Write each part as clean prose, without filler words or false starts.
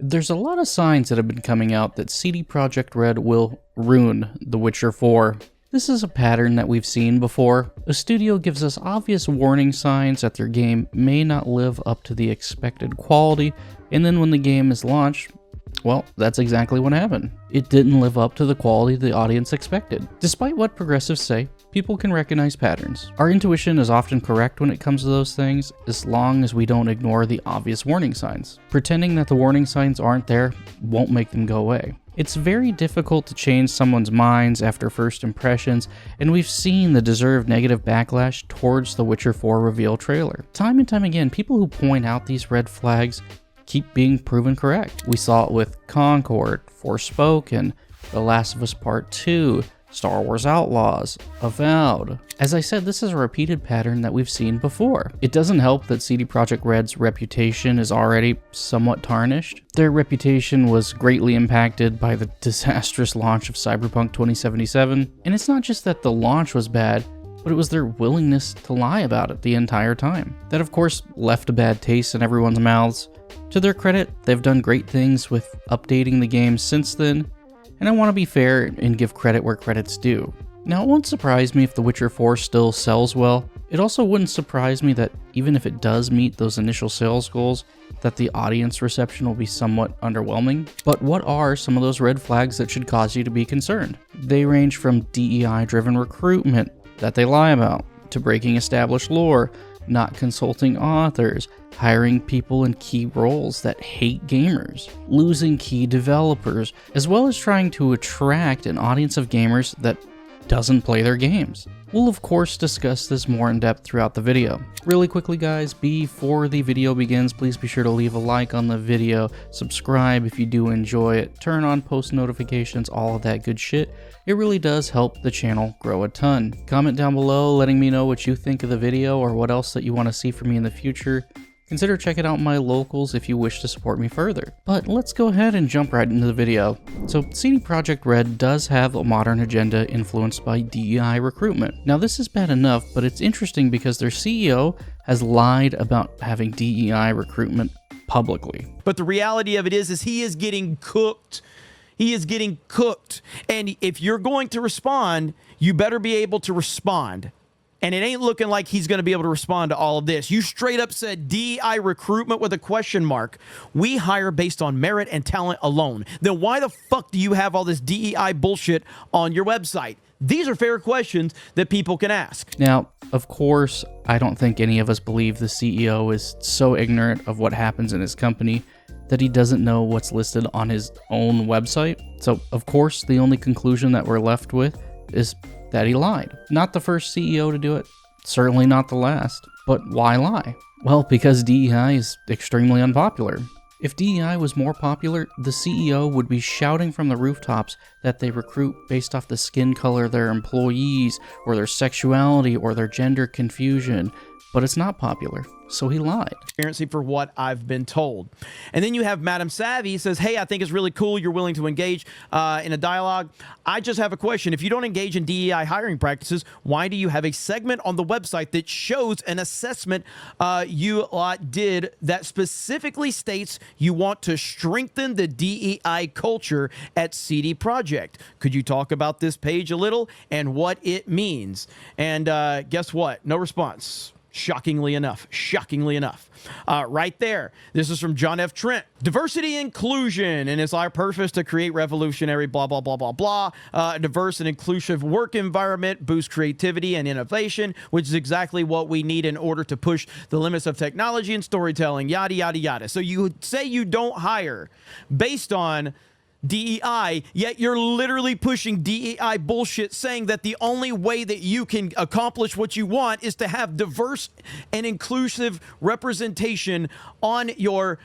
There's a lot of signs that have been coming out that CD Projekt Red will ruin The Witcher 4. This is a pattern that we've seen before. A studio gives us obvious warning signs that their game may not live up to the expected quality, and then when the game is launched, well, that's exactly what happened. It didn't live up to the quality the audience expected. Despite what progressives say, people can recognize patterns. Our intuition is often correct when it comes to those things, as long as we don't ignore the obvious warning signs. Pretending that the warning signs aren't there won't make them go away. It's very difficult to change someone's minds after first impressions, and we've seen the deserved negative backlash towards the Witcher 4 reveal trailer. Time and time again, people who point out these red flags keep being proven correct. We saw it with Concord, Forspoken, The Last of Us Part 2, Star Wars Outlaws, Avowed. As I said, this is a repeated pattern that we've seen before. It doesn't help that CD Projekt Red's reputation is already somewhat tarnished. Their reputation was greatly impacted by the disastrous launch of Cyberpunk 2077, and it's not just that the launch was bad, but it was their willingness to lie about it the entire time. That of course left a bad taste in everyone's mouths. To their credit, they've done great things with updating the game since then, and I want to be fair and give credit where credit's due. Now, it won't surprise me if The Witcher 4 still sells well. It also wouldn't surprise me that even if it does meet those initial sales goals, that the audience reception will be somewhat underwhelming. But what are some of those red flags that should cause you to be concerned? They range from DEI-driven recruitment that they lie about, to breaking established lore, not consulting authors, hiring people in key roles that hate gamers, losing key developers, as well as trying to attract an audience of gamers that doesn't play their games. We'll of course discuss this more in depth throughout the video. Really quickly guys, before the video begins, please be sure to leave a like on the video, subscribe if you do enjoy it, turn on post notifications, all of that good shit. It really does help the channel grow a ton. Comment down below letting me know what you think of the video or what else that you want to see from me in the future. Consider checking out my locals if you wish to support me further. But let's go ahead and jump right into the video. So CD Projekt Red does have a modern agenda influenced by DEI recruitment. Now this is bad enough, but it's interesting because their CEO has lied about having DEI recruitment publicly. But the reality of it is he is getting cooked. He is getting cooked. And if you're going to respond, you better be able to respond. And it ain't looking like he's going to be able to respond to all of this. You straight up said DEI recruitment with a question mark. We hire based on merit and talent alone. Then why the fuck do you have all this DEI bullshit on your website? These are fair questions that people can ask. Now, of course, I don't think any of us believe the CEO is so ignorant of what happens in his company that he doesn't know what's listed on his own website. So, of course, the only conclusion that we're left with is that he lied. Not the first CEO to do it, certainly not the last. But why lie? Well, because DEI is extremely unpopular. If DEI was more popular, the CEO would be shouting from the rooftops that they recruit based off the skin color of their employees, or their sexuality, or their gender confusion. But it's not popular, so he lied. Transparency for what I've been told. And then you have Madam Savvy says, hey, I think it's really cool you're willing to engage in a dialogue. I just have a question. If you don't engage in DEI hiring practices, why do you have a segment on the website that shows an assessment you did that specifically states you want to strengthen the DEI culture at CD Projekt? Could you talk about this page a little and what it means? And guess what? No response. Shockingly enough, right there. This is from John F. Trent. Diversity inclusion, and it's our purpose to create revolutionary blah, blah, blah, blah, blah. Diverse and inclusive work environment, boost creativity and innovation, which is exactly what we need in order to push the limits of technology and storytelling, yada, yada, yada. So you say you don't hire based on DEI, yet you're literally pushing DEI bullshit, saying that the only way that you can accomplish what you want is to have diverse and inclusive representation on your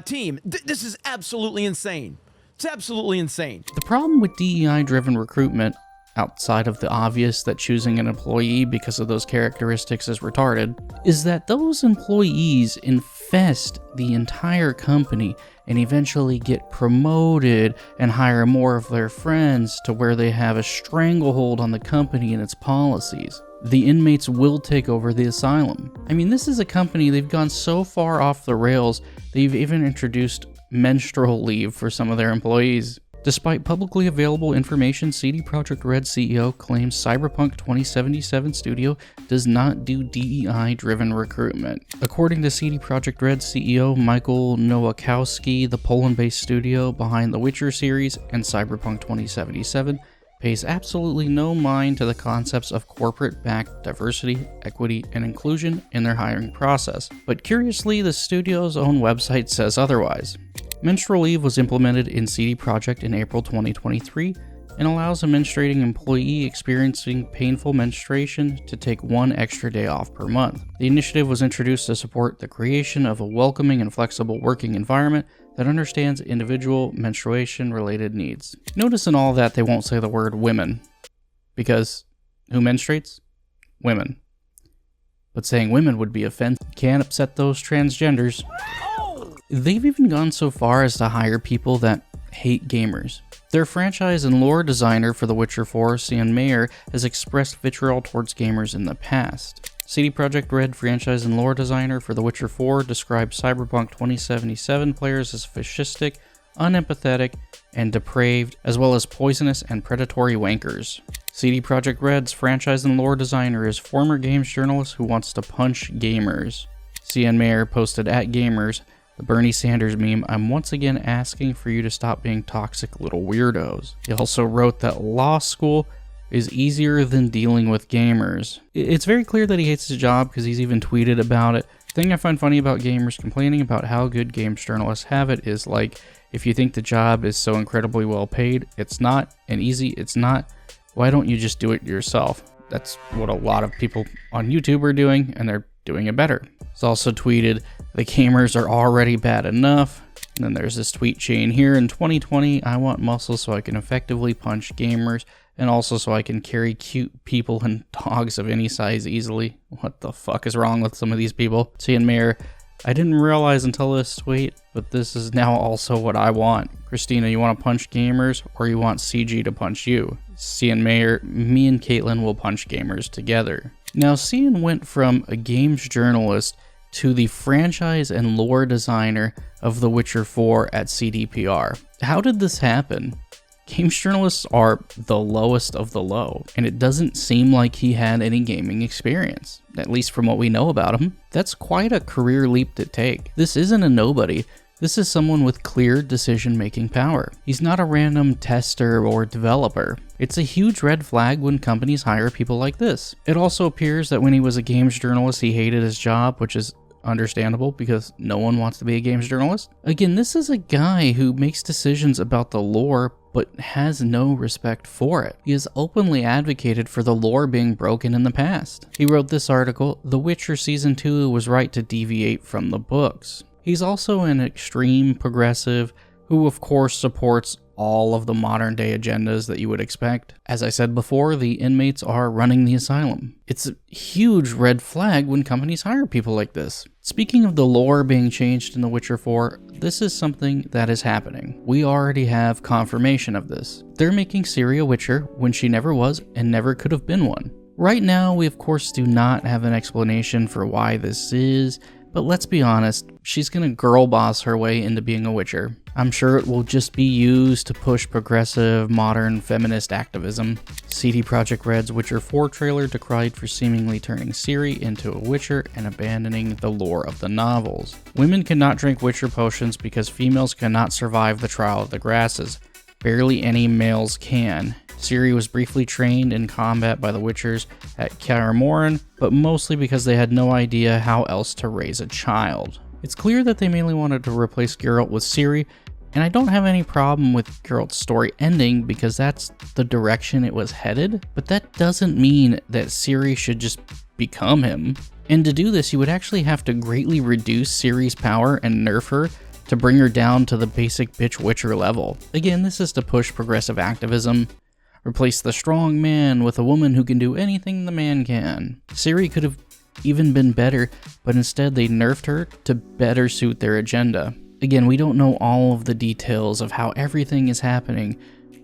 team. This is absolutely insane. It's absolutely insane. The problem with DEI-driven recruitment, outside of the obvious that choosing an employee because of those characteristics is retarded, is that those employees infest the entire company and eventually get promoted and hire more of their friends to where they have a stranglehold on the company and its policies. The inmates will take over the asylum. I mean, this is a company, they've gone so far off the rails, they've even introduced menstrual leave for some of their employees. Despite publicly available information, CD Projekt Red CEO claims Cyberpunk 2077 studio does not do DEI-driven recruitment. According to CD Projekt Red CEO Michael Nowakowski, the Poland-based studio behind the Witcher series and Cyberpunk 2077 pays absolutely no mind to the concepts of corporate-backed diversity, equity, and inclusion in their hiring process. But curiously, the studio's own website says otherwise. Menstrual leave was implemented in CD Projekt in April 2023 and allows a menstruating employee experiencing painful menstruation to take one extra day off per month. The initiative was introduced to support the creation of a welcoming and flexible working environment that understands individual menstruation-related needs. Notice in all that they won't say the word women, because who menstruates? Women. But saying women would be offensive. Can't upset those transgenders. They've even gone so far as to hire people that hate gamers. Their franchise and lore designer for The Witcher 4, Cian Mayer, has expressed vitriol towards gamers in the past. CD Projekt Red franchise and lore designer for The Witcher 4 described Cyberpunk 2077 players as fascistic, unempathetic, and depraved, as well as poisonous and predatory wankers. CD Projekt Red's franchise and lore designer is former games journalist who wants to punch gamers. Cian Mayer posted at Gamers, the Bernie Sanders meme, "I'm once again asking for you to stop being toxic little weirdos." He also wrote that law school is easier than dealing with gamers. It's very clear that he hates his job because he's even tweeted about it. The thing I find funny about gamers complaining about how good games journalists have it is like, if you think the job is so incredibly well paid, it's not, and easy, it's not, why don't you just do it yourself? That's what a lot of people on YouTube are doing, and they're doing it better. He's also tweeted, "The gamers are already bad enough." And then there's this tweet chain here. "In 2020, I want muscle so I can effectively punch gamers, and also so I can carry cute people and dogs of any size easily." What the fuck is wrong with some of these people? Cian Mayer, "I didn't realize until this tweet, but this is now also what I want. Christina, you want to punch gamers, or you want CG to punch you?" Cian Mayer, "Me and Caitlin will punch gamers together." Now, Cian went from a games journalist to the franchise and lore designer of The Witcher 4 at CDPR. How did this happen? Games journalists are the lowest of the low, and it doesn't seem like he had any gaming experience, at least from what we know about him. That's quite a career leap to take. This isn't a nobody. This is someone with clear decision-making power. He's not a random tester or developer. It's a huge red flag when companies hire people like this. It also appears that when he was a games journalist, he hated his job, which is understandable because no one wants to be a games journalist. Again, this is a guy who makes decisions about the lore but has no respect for it. He has openly advocated for the lore being broken in the past. He wrote this article, "The Witcher Season 2 was right to deviate from the books." He's also an extreme progressive who of course supports all of the modern day agendas that you would expect. As I said before, the inmates are running the asylum. It's a huge red flag when companies hire people like this. Speaking of the lore being changed in The Witcher 4, this is something that is happening. We already have confirmation of this. They're making Ciri a Witcher when she never was and never could have been one. Right now, we of course do not have an explanation for why this is, but let's be honest, she's gonna girl boss her way into being a Witcher. I'm sure it will just be used to push progressive, modern, feminist activism. CD Projekt Red's Witcher 4 trailer decried for seemingly turning Ciri into a Witcher and abandoning the lore of the novels. Women cannot drink Witcher potions because females cannot survive the Trial of the Grasses. Barely any males can. Ciri was briefly trained in combat by the Witchers at Kaer Morhen, but mostly because they had no idea how else to raise a child. It's clear that they mainly wanted to replace Geralt with Ciri, and I don't have any problem with Geralt's story ending because that's the direction it was headed, but that doesn't mean that Ciri should just become him. And to do this, you would actually have to greatly reduce Ciri's power and nerf her to bring her down to the basic bitch Witcher level. Again, this is to push progressive activism. Replace the strong man with a woman who can do anything the man can. Ciri could have even been better, but instead they nerfed her to better suit their agenda. Again, we don't know all of the details of how everything is happening,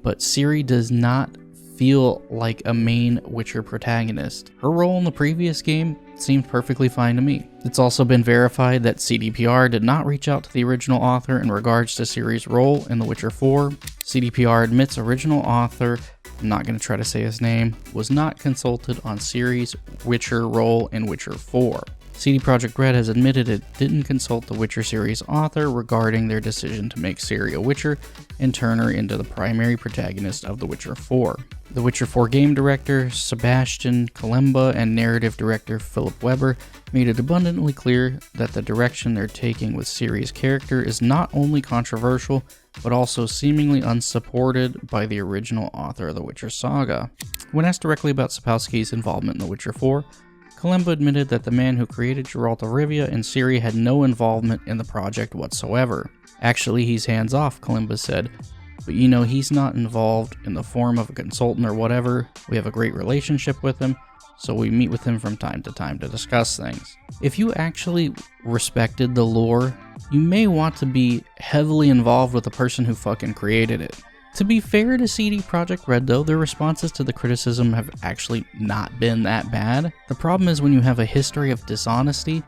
but Ciri does not feel like a main Witcher protagonist. Her role in the previous game seemed perfectly fine to me. It's also been verified that Cdpr did not reach out to the original author in regards to Ciri's role in The Witcher 4. Cdpr admits original author, I'm not going to try to say his name, was not consulted on Ciri's Witcher role in Witcher 4. CD Projekt Red has admitted it didn't consult the Witcher series author regarding their decision to make Ciri a Witcher and turn her into the primary protagonist of The Witcher 4. The Witcher 4 game director Sebastian Kalemba and narrative director Philip Weber made it abundantly clear that the direction they're taking with Ciri's character is not only controversial, but also seemingly unsupported by the original author of the Witcher saga. When asked directly about Sapkowski's involvement in The Witcher 4, Kalemba admitted that the man who created Geralt of Rivia and Ciri had no involvement in the project whatsoever. Actually, he's hands-off, Kalemba said, but you know, he's not involved in the form of a consultant or whatever. We have a great relationship with him, so we meet with him from time to time to discuss things. If you actually respected the lore, you may want to be heavily involved with the person who fucking created it. To be fair to CD Projekt Red though, their responses to the criticism have actually not been that bad. The problem is when you have a history of dishonesty,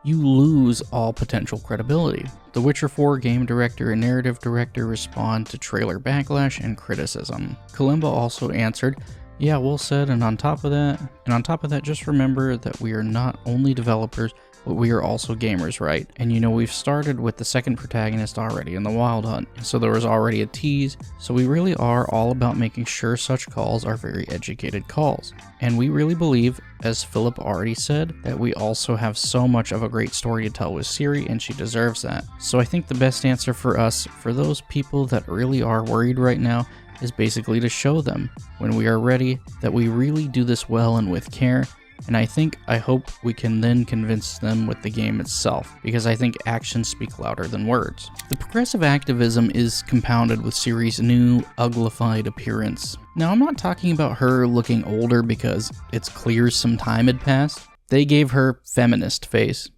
you lose all potential credibility. The Witcher 4 game director and narrative director respond to trailer backlash and criticism. Kalemba also answered, "Yeah, well said, and on top of that, just remember that we are not only developers, but we are also gamers, right? And you know, we've started with the second protagonist already in the Wild Hunt, so there was already a tease, so we really are all about making sure such calls are very educated calls. And we really believe, as Philip already said, that we also have so much of a great story to tell with Ciri, and she deserves that. So I think the best answer for us, for those people that really are worried right now, is basically to show them, when we are ready, that we really do this well and with care. And I hope we can then convince them with the game itself, because I think actions speak louder than words." The progressive activism is compounded with Ciri's new, uglified appearance. Now, I'm not talking about her looking older because it's clear some time had passed. They gave her feminist face.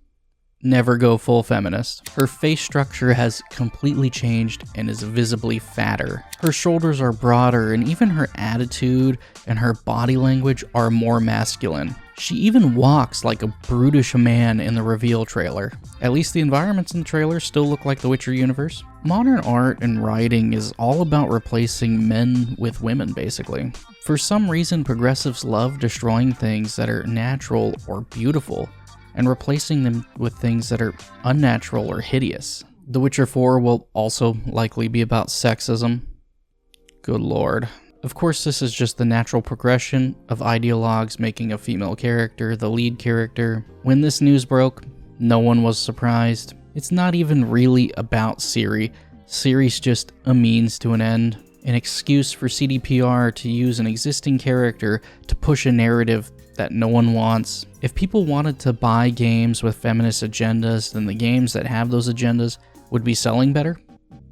Never go full feminist. Her face structure has completely changed and is visibly fatter. Her shoulders are broader, and even her attitude and her body language are more masculine. She even walks like a brutish man in the reveal trailer. At least the environments in the trailer still look like the Witcher universe. Modern art and writing is all about replacing men with women, basically. For some reason, progressives love destroying things that are natural or beautiful, and replacing them with things that are unnatural or hideous. The Witcher 4 will also likely be about sexism. Good lord. Of course, this is just the natural progression of ideologues making a female character the lead character. When this news broke, no one was surprised. It's not even really about Ciri. Ciri's just a means to an end, an excuse for CDPR to use an existing character to push a narrative that no one wants. If people wanted to buy games with feminist agendas, then the games that have those agendas would be selling better,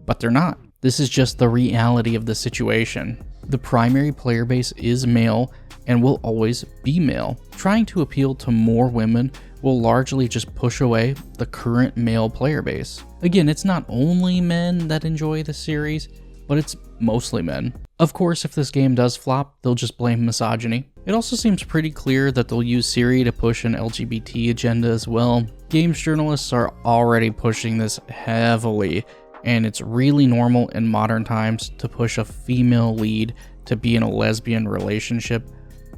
but they're not. This is just the reality of the situation. The primary player base is male and will always be male. Trying to appeal to more women will largely just push away the current male player base. Again, it's not only men that enjoy the series, but it's mostly men. Of course, if this game does flop, they'll just blame misogyny. It also seems pretty clear that they'll use Ciri to push an LGBT agenda as well. Games journalists are already pushing this heavily, and it's really normal in modern times to push a female lead to be in a lesbian relationship,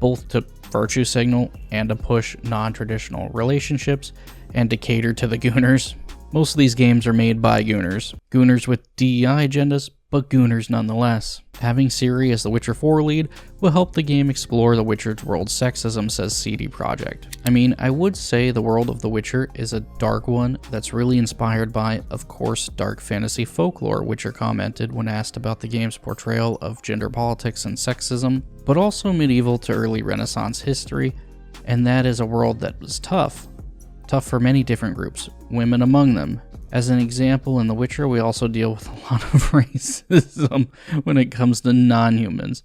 both to virtue signal and to push non-traditional relationships and to cater to the gooners. Most of these games are made by gooners. Gooners with DEI agendas, but gooners nonetheless. Having Ciri as the Witcher 4 lead will help the game explore the Witcher's world sexism, says CD Projekt. I mean, I would say the world of The Witcher is a dark one that's really inspired by, of course, dark fantasy folklore, Witcher commented when asked about the game's portrayal of gender politics and sexism, but also medieval to early Renaissance history, and that is a world that was tough. Tough for many different groups, women among them. As an example, in The Witcher, we also deal with a lot of racism when it comes to non-humans.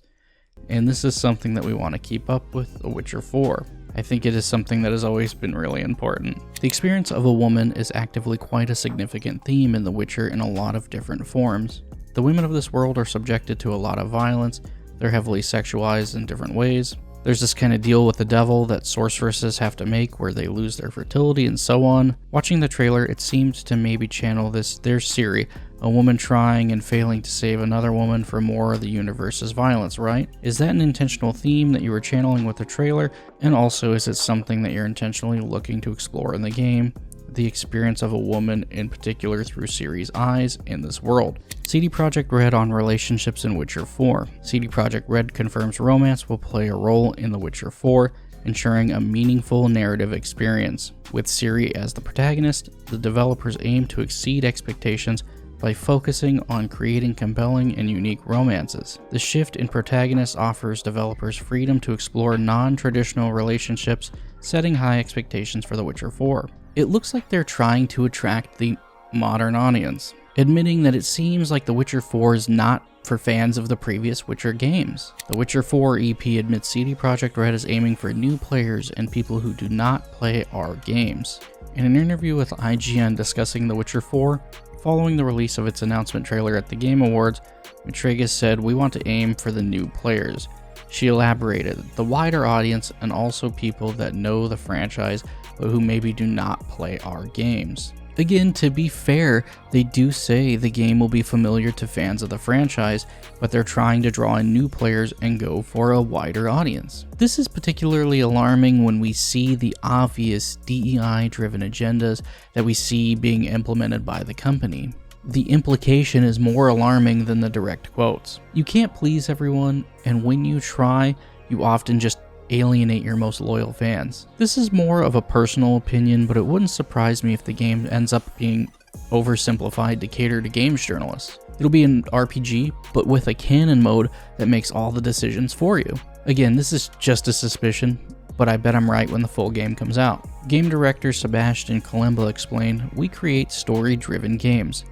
And this is something that we want to keep up with The Witcher 4. I think it is something that has always been really important. The experience of a woman is actively quite a significant theme in The Witcher in a lot of different forms. The women of this world are subjected to a lot of violence, they're heavily sexualized in different ways. There's this kind of deal with the devil that sorceresses have to make where they lose their fertility and so on. Watching the trailer, it seemed to maybe channel this. There's Ciri, a woman trying and failing to save another woman from more of the universe's violence, right? Is that an intentional theme that you were channeling with the trailer? And also, is it something that you're intentionally looking to explore in the game? The experience of a woman in particular through Ciri's eyes in this world. CD Projekt Red on relationships in Witcher 4. CD Projekt Red confirms romance will play a role in The Witcher 4, ensuring a meaningful narrative experience. With Ciri as the protagonist, the developers aim to exceed expectations by focusing on creating compelling and unique romances. The shift in protagonists offers developers freedom to explore non-traditional relationships, setting high expectations for The Witcher 4. It looks like they're trying to attract the modern audience, admitting that it seems like The Witcher 4 is not for fans of the previous Witcher games. The Witcher 4 EP admits CD Projekt Red is aiming for new players and people who do not play our games. In an interview with IGN discussing The Witcher 4, following the release of its announcement trailer at the Game Awards, Matragas said, "We want to aim for the new players." She elaborated, the wider audience and also people that know the franchise but who maybe do not play our games. Again, to be fair, they do say the game will be familiar to fans of the franchise, but they're trying to draw in new players and go for a wider audience. This is particularly alarming when we see the obvious DEI-driven agendas that we see being implemented by the company. The implication is more alarming than the direct quotes. You can't please everyone, and when you try, you often just alienate your most loyal fans. This is more of a personal opinion, but it wouldn't surprise me if the game ends up being oversimplified to cater to games journalists. It'll be an RPG, but with a canon mode that makes all the decisions for you. Again, this is just a suspicion, but I bet I'm right when the full game comes out. Game director Sebastian Kalemba explained, "We create story-driven games.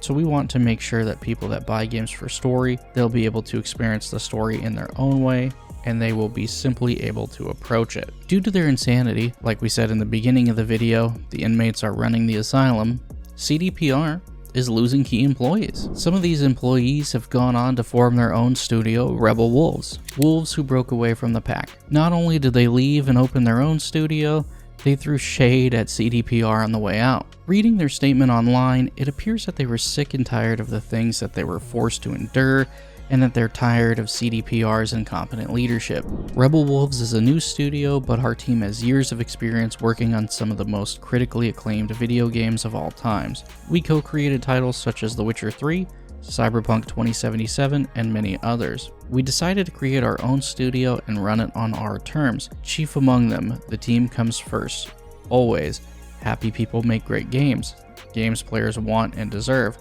So we want to make sure that people that buy games for story, they'll be able to experience the story in their own way, and they will be simply able to approach it." Due to their insanity, like we said in the beginning of the video, the inmates are running the asylum, CDPR is losing key employees. Some of these employees have gone on to form their own studio, Rebel Wolves, wolves who broke away from the pack. Not only did they leave and open their own studio, they threw shade at CDPR on the way out. Reading their statement online, it appears that they were sick and tired of the things that they were forced to endure, and that they're tired of CDPR's incompetent leadership. Rebel Wolves is a new studio, but our team has years of experience working on some of the most critically acclaimed video games of all times. We co-created titles such as The Witcher 3, Cyberpunk 2077, and many others. We decided to create our own studio and run it on our terms. Chief among them, the team comes first. Always. Happy people make great games. Games players want and deserve.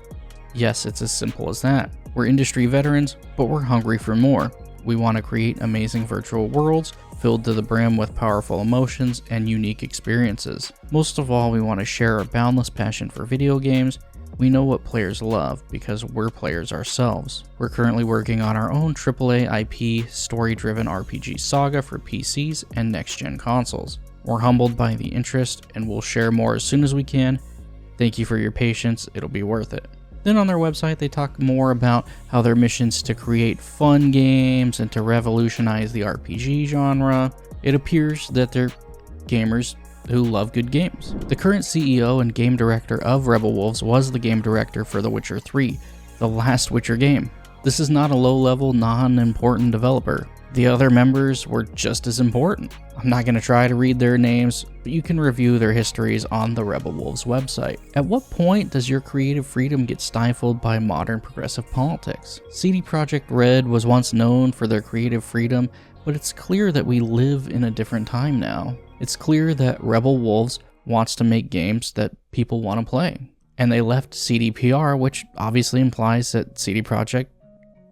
Yes, it's as simple as that. We're industry veterans, but we're hungry for more. We want to create amazing virtual worlds filled to the brim with powerful emotions and unique experiences. Most of all, we want to share our boundless passion for video games. We know what players love because we're players ourselves. We're currently working on our own AAA IP story-driven RPG saga for PCs and next-gen consoles. We're humbled by the interest and we'll share more as soon as we can. Thank you for your patience, it'll be worth it. Then on their website, they talk more about how their mission's to create fun games and to revolutionize the RPG genre. It appears that they're gamers who love good games. The current CEO and game director of Rebel Wolves was the game director for The Witcher 3, the last Witcher game. This is not a low-level, non-important developer. The other members were just as important. I'm not going to try to read their names, but you can review their histories on the Rebel Wolves website. At what point does your creative freedom get stifled by modern progressive politics? CD Projekt Red was once known for their creative freedom, but it's clear that we live in a different time now. It's clear that Rebel Wolves wants to make games that people want to play. And they left CDPR, which obviously implies that CD Projekt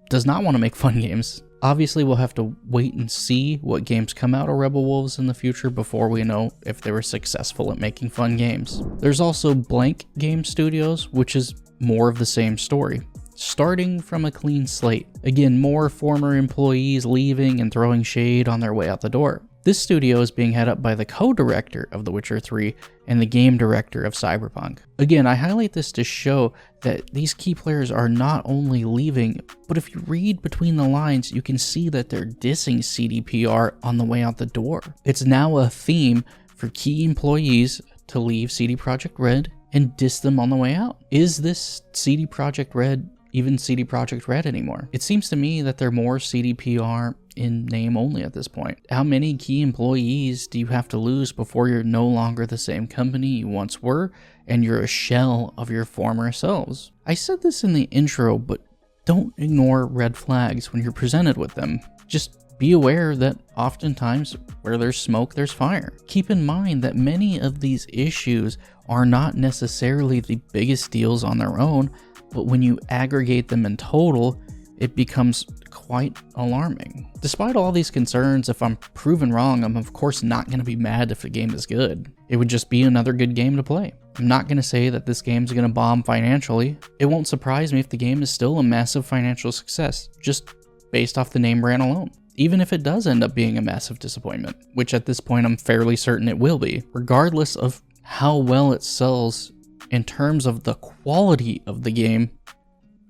does not want to make fun games. Obviously, we'll have to wait and see what games come out of Rebel Wolves in the future before we know if they were successful at making fun games. There's also Blank Game Studios, which is more of the same story. Starting from a clean slate. Again, more former employees leaving and throwing shade on their way out the door. This studio is being headed up by the co-director of The Witcher 3 and the game director of Cyberpunk. Again, I highlight this to show that these key players are not only leaving, but if you read between the lines, you can see that they're dissing Cdpr on the way out the door. It's now a theme for key employees to leave CD Projekt Red and diss them on the way out. Is this CD Projekt Red even CD Projekt Red anymore? It seems to me that they're more CDPR in name only at this point. How many key employees do you have to lose before you're no longer the same company you once were and you're a shell of your former selves? I said this in the intro, but don't ignore red flags when you're presented with them. Just be aware that oftentimes where there's smoke, there's fire. Keep in mind that many of these issues are not necessarily the biggest deals on their own, but when you aggregate them in total, it becomes quite alarming. Despite all these concerns, if I'm proven wrong, I'm of course not going to be mad if the game is good. It would just be another good game to play. I'm not going to say that this game's going to bomb financially. It won't surprise me if the game is still a massive financial success, just based off the name brand alone. Even if it does end up being a massive disappointment, which at this point I'm fairly certain it will be, regardless of how well it sells in terms of the quality of the game,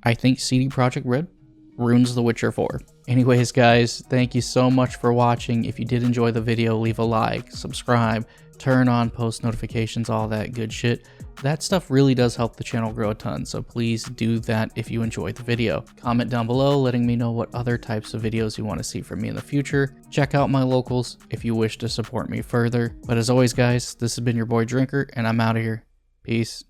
I think CD Projekt Red ruins The Witcher 4. Anyways, guys, thank you so much for watching. If you did enjoy the video, leave a like, subscribe, turn on post notifications, all that good shit. That stuff really does help the channel grow a ton, so please do that if you enjoyed the video. Comment down below letting me know what other types of videos you want to see from me in the future. Check out my locals if you wish to support me further. But as always, guys, this has been your boy Drinker, and I'm out of here. Peace.